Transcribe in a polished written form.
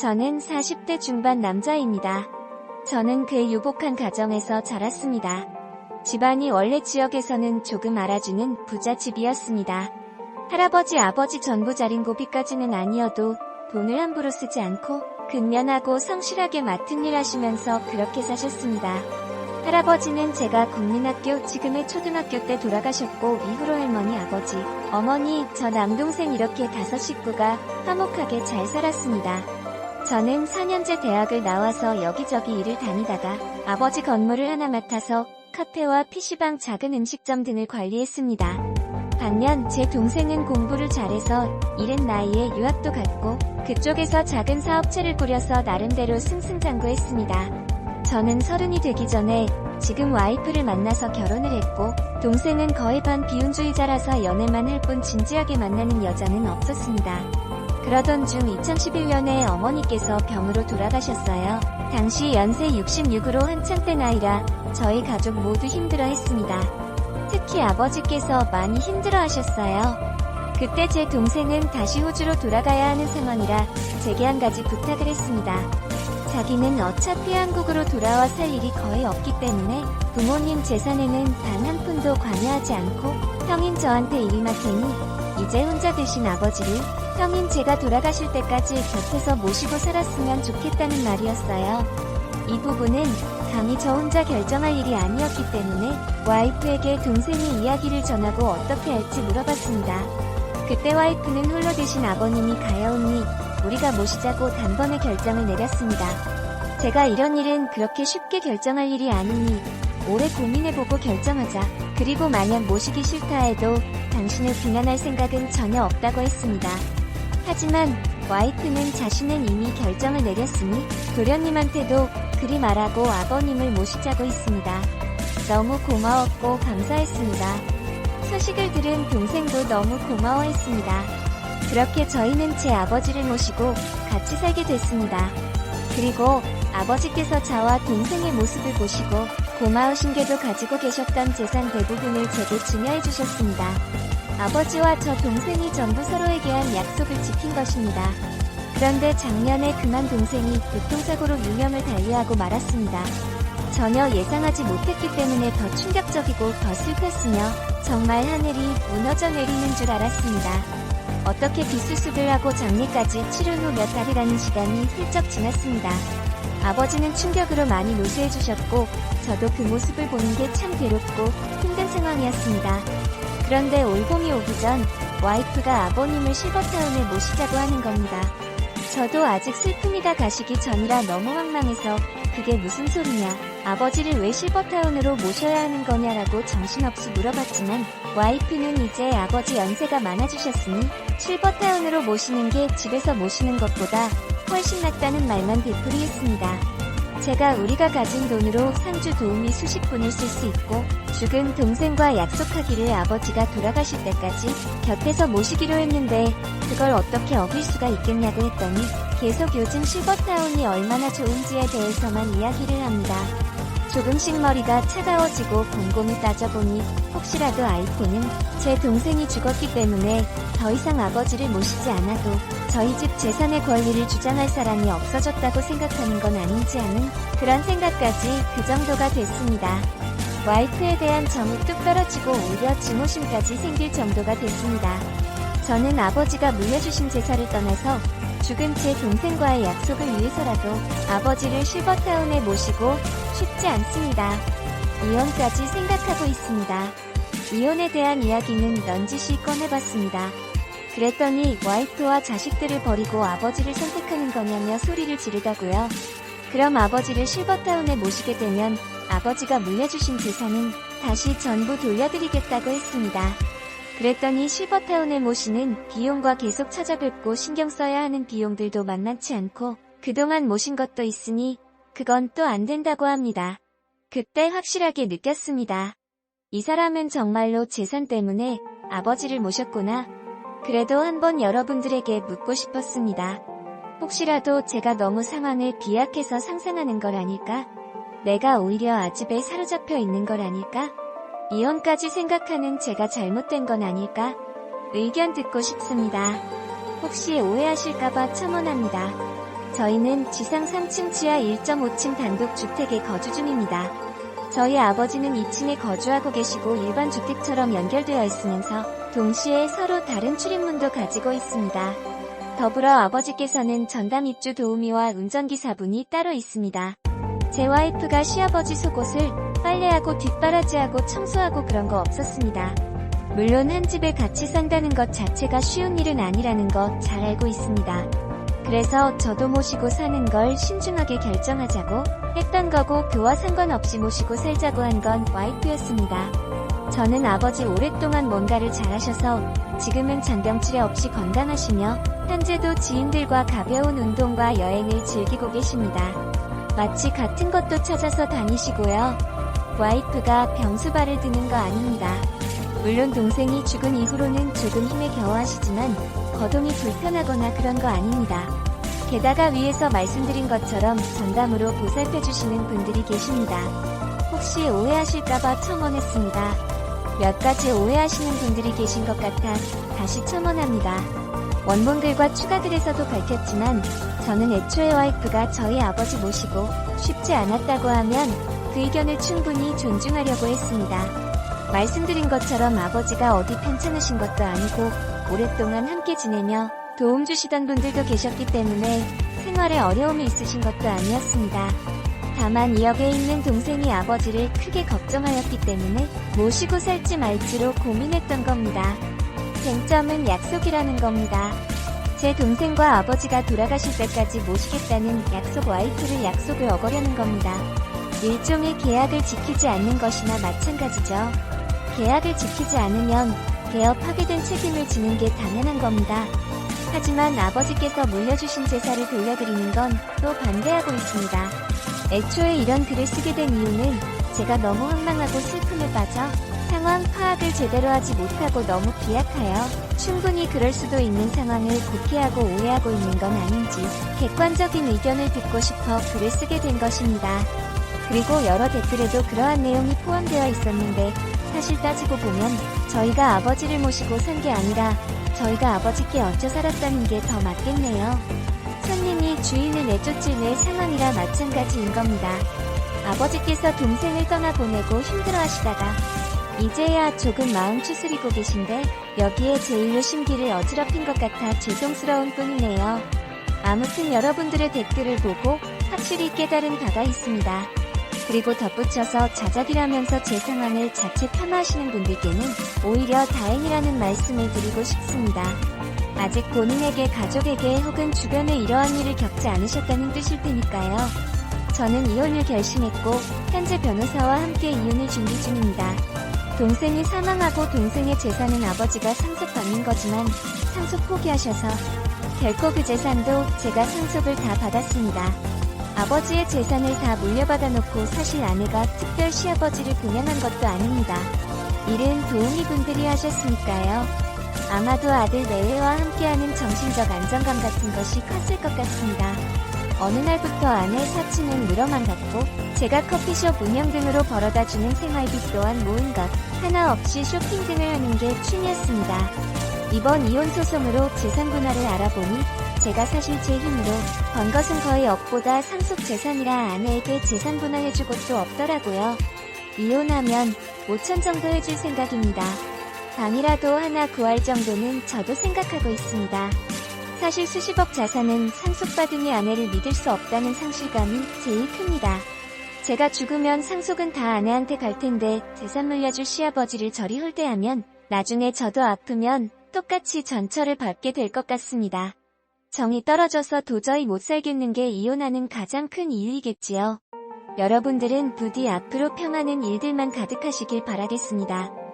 저는 40대 중반 남자입니다. 저는 그 유복한 가정에서 자랐습니다. 집안이 원래 지역에서는 조금 알아주는 부잣집이었습니다. 할아버지 아버지 전부 자린 고비까지는 아니어도 돈을 함부로 쓰지 않고 근면하고 성실하게 맡은 일 하시면서 그렇게 사셨습니다. 할아버지는 제가 국민학교 지금의 초등학교 때 돌아가셨고 이후로 할머니 아버지, 어머니, 저 남동생 이렇게 5 식구가 화목하게 잘 살았습니다. 저는 4년제 대학을 나와서 여기저기 일을 다니다가 아버지 건물을 하나 맡아서 카페와 PC방 작은 음식점 등을 관리했습니다. 반면 제 동생은 공부를 잘해서 이른 나이에 유학도 갔고 그쪽에서 작은 사업체를 꾸려서 나름대로 승승장구했습니다. 저는 30이 되기 전에 지금 와이프를 만나서 결혼을 했고 동생은 거의 반 비혼주의자라서 연애만 할 뿐 진지하게 만나는 여자는 없었습니다. 그러던 중 2011년에 어머니께서 병으로 돌아가셨어요. 당시 연세 66으로 한창 때 나이라 저희 가족 모두 힘들어했습니다. 특히 아버지께서 많이 힘들어하셨어요. 그때 제 동생은 다시 호주로 돌아가야 하는 상황이라 제게 한 가지 부탁을 했습니다. 자기는 어차피 한국으로 돌아와 살 일이 거의 없기 때문에 부모님 재산에는 단 한 푼도 관여하지 않고 형인 저한테 일을 맡으니 이제 혼자 되신 아버지를 형인 제가 돌아가실 때까지 곁에서 모시고 살았으면 좋겠다는 말이었어요. 이 부분은 감히 저 혼자 결정할 일이 아니었기 때문에 와이프에게 동생이 이야기를 전하고 어떻게 할지 물어봤습니다. 그때 와이프는 홀로 되신 아버님이 가여우니 우리가 모시자고 단번에 결정을 내렸습니다. 제가 이런 일은 그렇게 쉽게 결정할 일이 아니니 오래 고민해보고 결정하자. 그리고 만약 모시기 싫다 해도 당신을 비난할 생각은 전혀 없다고 했습니다. 하지만 와이프는 자신은 이미 결정을 내렸으니 도련님한테도 그리 말하고 아버님을 모시자고 했습니다. 너무 고마웠고 감사했습니다. 소식을 들은 동생도 너무 고마워했습니다. 그렇게 저희는 제 아버지를 모시고 같이 살게 됐습니다. 그리고 아버지께서 저와 동생의 모습을 보시고 고마우신 게도 가지고 계셨던 재산 대부분을 제게 증여해 주셨습니다. 아버지와 저 동생이 전부 서로에게 한 약속을 지킨 것입니다. 그런데 작년에 그만 동생이 교통사고로 유명을 달리하고 말았습니다. 전혀 예상하지 못했기 때문에 더 충격적이고 더 슬펐으며 정말 하늘이 무너져 내리는 줄 알았습니다. 어떻게 뒷수습을 하고 장례까지 치른 후 몇 달이라는 시간이 훌쩍 지났습니다. 아버지는 충격으로 많이 노쇠해 주셨고 저도 그 모습을 보는 게 참 괴롭고 힘든 상황이었습니다. 그런데 올봄이 오기 전 와이프가 아버님을 실버타운에 모시자고 하는 겁니다. 저도 아직 슬픔이 다 가시기 전이라 너무 황망해서 그게 무슨 소리냐, 아버지를 왜 실버타운으로 모셔야 하는 거냐라고 정신없이 물어봤지만 와이프는 이제 아버지 연세가 많아지셨으니 실버타운으로 모시는 게 집에서 모시는 것보다 훨씬 낫다는 말만 되풀이했습니다. 제가 우리가 가진 돈으로 상주 도우미 수십 분을 쓸 수 있고 죽은 동생과 약속하기를 아버지가 돌아가실 때까지 곁에서 모시기로 했는데 그걸 어떻게 어길 수가 있겠냐고 했더니 계속 요즘 실버타운이 얼마나 좋은지에 대해서만 이야기를 합니다. 조금씩 머리가 차가워지고 곰곰이 따져보니 혹시라도 아이폰은 제 동생이 죽었기 때문에 더 이상 아버지를 모시지 않아도 저희 집 재산의 권리를 주장할 사람이 없어졌다고 생각하는 건 아닌지 하는 그런 생각까지 그 정도가 됐습니다. 와이프에 대한 정이 뚝 떨어지고 오히려 증오심까지 생길 정도가 됐습니다. 저는 아버지가 물려주신 제사를 떠나서 죽은 제 동생과의 약속을 위해서라도 아버지를 실버타운에 모시고 싶지 않습니다. 이혼까지 생각하고 있습니다. 이혼에 대한 이야기는 넌지시 꺼내봤습니다. 그랬더니 와이프와 자식들을 버리고 아버지를 선택하는 거냐며 소리를 지르다고요. 그럼 아버지를 실버타운에 모시게 되면 아버지가 물려주신 재산은 다시 전부 돌려드리겠다고 했습니다. 그랬더니 실버타운에 모시는 비용과 계속 찾아뵙고 신경 써야 하는 비용들도 만만치 않고 그동안 모신 것도 있으니 그건 또 안 된다고 합니다. 그때 확실하게 느꼈습니다. 이 사람은 정말로 재산 때문에 아버지를 모셨구나. 그래도 한번 여러분들에게 묻고 싶었습니다. 혹시라도 제가 너무 상황을 비약해서 상상하는 걸 아닐까? 내가 오히려 아집에 사로잡혀 있는 걸 아닐까? 이혼까지 생각하는 제가 잘못된 건 아닐까? 의견 듣고 싶습니다. 혹시 오해하실까봐 첨언합니다. 저희는 지상 3층 지하 1.5층 단독주택에 거주 중입니다. 저희 아버지는 2층에 거주하고 계시고 일반 주택처럼 연결되어 있으면서 동시에 서로 다른 출입문도 가지고 있습니다. 더불어 아버지께서는 전담 입주 도우미와 운전기사분이 따로 있습니다. 제 와이프가 시아버지 속옷을 빨래하고 뒷바라지하고 청소하고 그런 거 없었습니다. 물론 한 집에 같이 산다는 것 자체가 쉬운 일은 아니라는 것 잘 알고 있습니다. 그래서 저도 모시고 사는 걸 신중하게 결정하자고 했던 거고 그와 상관없이 모시고 살자고 한 건 와이프였습니다. 저는 아버지 오랫동안 뭔가를 잘하셔서 지금은 잔병치레 없이 건강하시며 현재도 지인들과 가벼운 운동과 여행을 즐기고 계십니다. 마치 같은 것도 찾아서 다니시고요. 와이프가 병수발을 드는 거 아닙니다. 물론 동생이 죽은 이후로는 조금 힘에 겨워하시지만 거동이 불편하거나 그런 거 아닙니다. 게다가 위에서 말씀드린 것처럼 전담으로 보살펴주시는 분들이 계십니다. 혹시 오해하실까봐 첨언했습니다. 몇 가지 오해하시는 분들이 계신 것 같아 다시 첨언합니다. 원본글과 추가글에서도 밝혔지만 저는 애초에 와이프가 저희 아버지 모시고 쉽지 않았다고 하면 그 의견을 충분히 존중하려고 했습니다. 말씀드린 것처럼 아버지가 어디 편찮으신 것도 아니고 오랫동안 함께 지내며 도움 주시던 분들도 계셨기 때문에 생활에 어려움이 있으신 것도 아니었습니다. 다만 2억에 있는 동생이 아버지를 크게 걱정하였기 때문에 모시고 살지 말지로 고민했던 겁니다. 쟁점은 약속이라는 겁니다. 제 동생과 아버지가 돌아가실 때까지 모시겠다는 약속 와이프를 약속을 어거려는 겁니다. 일종의 계약을 지키지 않는 것이나 마찬가지죠. 계약을 지키지 않으면 개업하게 된 책임을 지는 게 당연한 겁니다. 하지만 아버지께서 물려주신 제사를 돌려드리는 건 또 반대하고 있습니다. 애초에 이런 글을 쓰게 된 이유는 제가 너무 황망하고 슬픔에 빠져 상황 파악을 제대로 하지 못하고 너무 비약하여 충분히 그럴 수도 있는 상황을 곡해하고 오해하고 있는 건 아닌지 객관적인 의견을 듣고 싶어 글을 쓰게 된 것입니다. 그리고 여러 댓글에도 그러한 내용이 포함되어 있었는데 사실 따지고 보면 저희가 아버지를 모시고 산 게 아니라 저희가 아버지께 얹혀 살았다는 게 더 맞겠네요. 손님이 주인을 내쫓을 내 상황이라 마찬가지인 겁니다. 아버지께서 동생을 떠나보내고 힘들어하시다가 이제야 조금 마음 추스리고 계신데 여기에 제 일로 심기를 어지럽힌 것 같아 죄송스러운 뿐이네요. 아무튼 여러분들의 댓글을 보고 확실히 깨달은 바가 있습니다. 그리고 덧붙여서 자작이라면서 제 상황을 자체 폄하하시는 분들께는 오히려 다행이라는 말씀을 드리고 싶습니다. 아직 본인에게 가족에게 혹은 주변에 이러한 일을 겪지 않으셨다는 뜻일 테니까요. 저는 이혼을 결심했고 현재 변호사와 함께 이혼을 준비 중입니다. 동생이 사망하고 동생의 재산은 아버지가 상속받는 거지만 상속 포기하셔서 결코 그 재산도 제가 상속을 다 받았습니다. 아버지의 재산을 다 물려받아 놓고 사실 아내가 특별 시아버지를 분양한 것도 아닙니다. 일은 도우미분들이 하셨으니까요. 아마도 아들 내외와 함께하는 정신적 안정감 같은 것이 컸을 것 같습니다. 어느 날부터 아내 사치는 늘어만 갔고 제가 커피숍 운영 등으로 벌어다주는 생활비 또한 모은 것 하나 없이 쇼핑 등을 하는 게 취미였습니다. 이번 이혼 소송으로 재산 분할을 알아보니 제가 사실 제 힘으로 번 것은 거의 업보다 상속 재산이라 아내에게 재산 분할해줄 곳도 없더라고요. 이혼하면 5천 정도 해줄 생각입니다. 방이라도 하나 구할 정도는 저도 생각하고 있습니다. 사실 수십억 자산은 상속받으니 아내를 믿을 수 없다는 상실감이 제일 큽니다. 제가 죽으면 상속은 다 아내한테 갈 텐데 재산 물려줄 시아버지를 저리 홀대하면 나중에 저도 아프면 똑같이 전처를 받게 될 것 같습니다. 정이 떨어져서 도저히 못 살겠는 게 이혼하는 가장 큰 이유이겠지요. 여러분들은 부디 앞으로 평안한 일들만 가득하시길 바라겠습니다.